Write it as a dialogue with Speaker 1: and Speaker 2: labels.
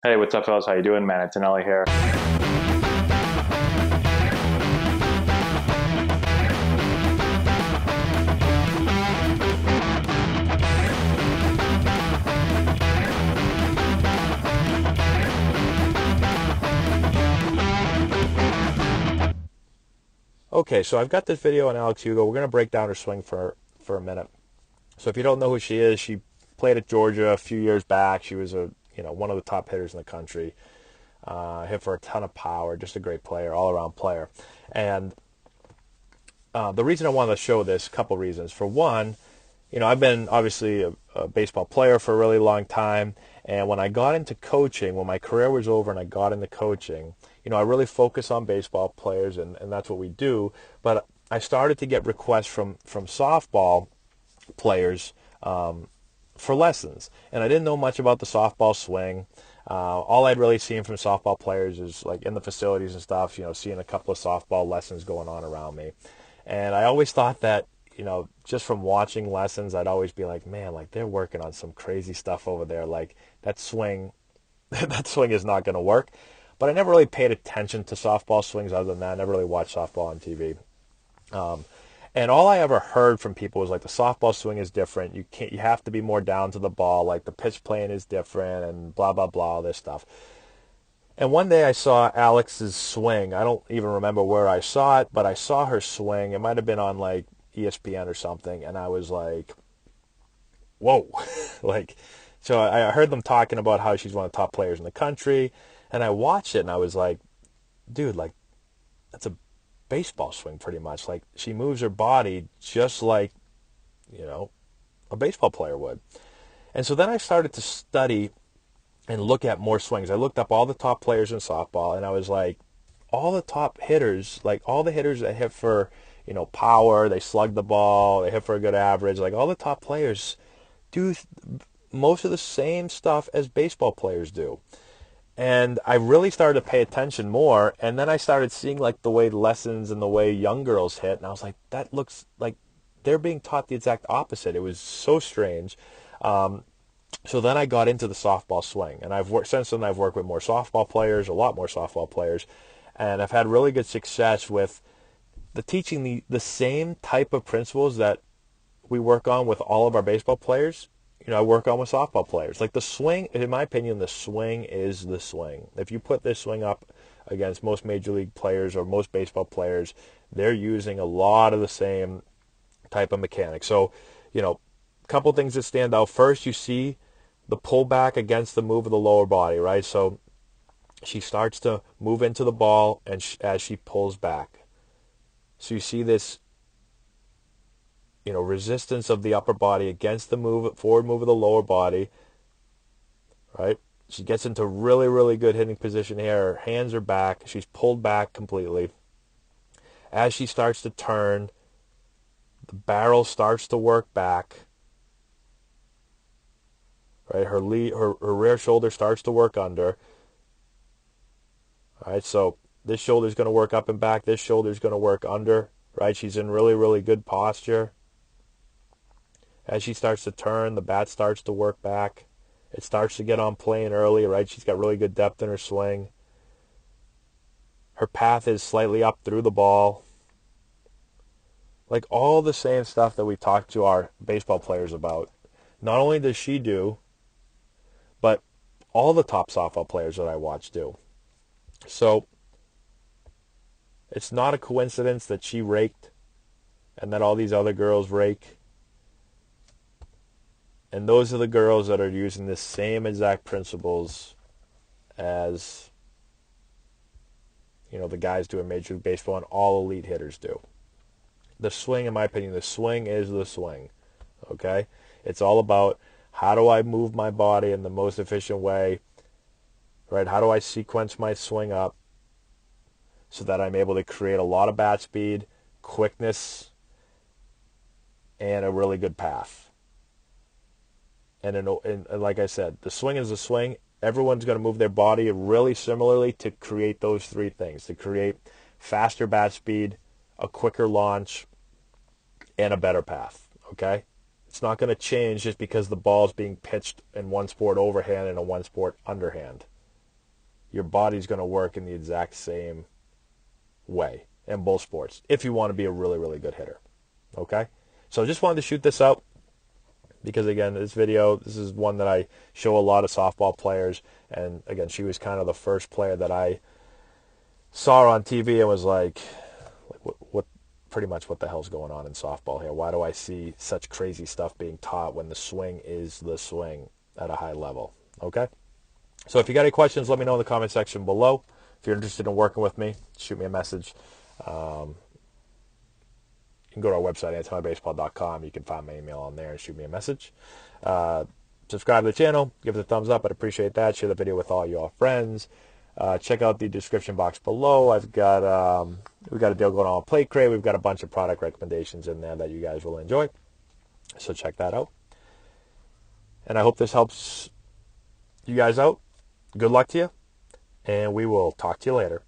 Speaker 1: Hey, what's up, fellas? How you doing, man? Antonelli here.
Speaker 2: Okay, so I've got this video on Alex Hugo. We're going to break down her swing for a minute. So if you don't know who she is, she played at Georgia a few years back. She was one of the top hitters in the country. Hit for a ton of power, just a great player, all around player. And the reason I wanted to show this, a couple reasons. For one, I've been obviously a baseball player for a really long time. And when I got into coaching, when my career was over and I got into coaching, I really focus on baseball players and that's what we do. But I started to get requests from softball players for lessons. And I didn't know much about the softball swing. All I'd really seen from softball players is like in the facilities and stuff, seeing a couple of softball lessons going on around me. And I always thought that, just from watching lessons, I'd always be like, man, like they're working on some crazy stuff over there. Like that swing, that swing is not going to work. But I never really paid attention to softball swings other than that. I never really watched softball on TV. And all I ever heard from people was like the softball swing is different. You have to be more down to the ball. Like the pitch playing is different and blah, blah, blah, all this stuff. And one day I saw Alex's swing. I don't even remember where I saw it, but I saw her swing. It might have been on like ESPN or something. And I was like, whoa. like, so I heard them talking about how she's one of the top players in the country. And I watched it and I was like, dude, like, that's a baseball swing pretty much. Like, she moves her body just like, you know, a baseball player would. And so then I started to study and look at more swings. I looked up all the top players in softball, and I was like, all the top hitters, like all the hitters that hit for, power, they slug the ball, they hit for a good average, like all the top players do most of the same stuff as baseball players do. And I really started to pay attention more, and then I started seeing like the way lessons and the way young girls hit, and I was like, that looks like they're being taught the exact opposite. It was so strange. So then I got into the softball swing, and I've worked since then. I've worked with more softball players, a lot more softball players, and I've had really good success with the teaching the same type of principles that we work on with all of our baseball players. I work on with softball players. Like the swing, in my opinion, the swing is the swing. If you put this swing up against most major league players or most baseball players, they're using a lot of the same type of mechanics. So, a couple things that stand out. First, you see the pullback against the move of the lower body, right? So she starts to move into the ball and as she pulls back. So you see this, resistance of the upper body against the forward move of the lower body, right? She gets into really, really good hitting position here. Her hands are back. She's pulled back completely. As she starts to turn, the barrel starts to work back. Right, her rear shoulder starts to work under. All right, so this shoulder is going to work up and back. This shoulder is going to work under. Right, she's in really, really good posture. As she starts to turn, the bat starts to work back. It starts to get on plane early. Right, she's got really good depth in her swing. Her path is slightly up through the ball. Like all the same stuff that we talked to our baseball players about. Not only does she do, but all the top softball players that I watch do. So it's not a coincidence that she raked and that all these other girls rake. And those are the girls that are using the same exact principles as, the guys do in Major League Baseball and all elite hitters do. The swing, in my opinion, the swing is the swing. Okay? It's all about how do I move my body in the most efficient way, right? How do I sequence my swing up so that I'm able to create a lot of bat speed, quickness, and a really good path. And like I said, the swing is the swing. Everyone's going to move their body really similarly to create those three things, to create faster bat speed, a quicker launch, and a better path. Okay? It's not going to change just because the ball is being pitched in one sport overhand and in one sport underhand. your body's going to work in the exact same way in both sports if you want to be a really, really good hitter. Okay? So just wanted to shoot this out because, again, this is one that I show a lot of softball players. And, again, she was kind of the first player that I saw on TV and was like what pretty much what the hell's going on in softball here? Why do I see such crazy stuff being taught when the swing is the swing at a high level? Okay? So if you got any questions, let me know in the comment section below. If you're interested in working with me, shoot me a message. You can go to our website, AntonelliBaseball.com. You can find my email on there and shoot me a message. Subscribe to the channel. Give it a thumbs up. I'd appreciate that. Share the video with all your friends. Check out the description box below. We've got a deal going on with Plate Crate. We've got a bunch of product recommendations in there that you guys will enjoy. So check that out. And I hope this helps you guys out. Good luck to you. And we will talk to you later.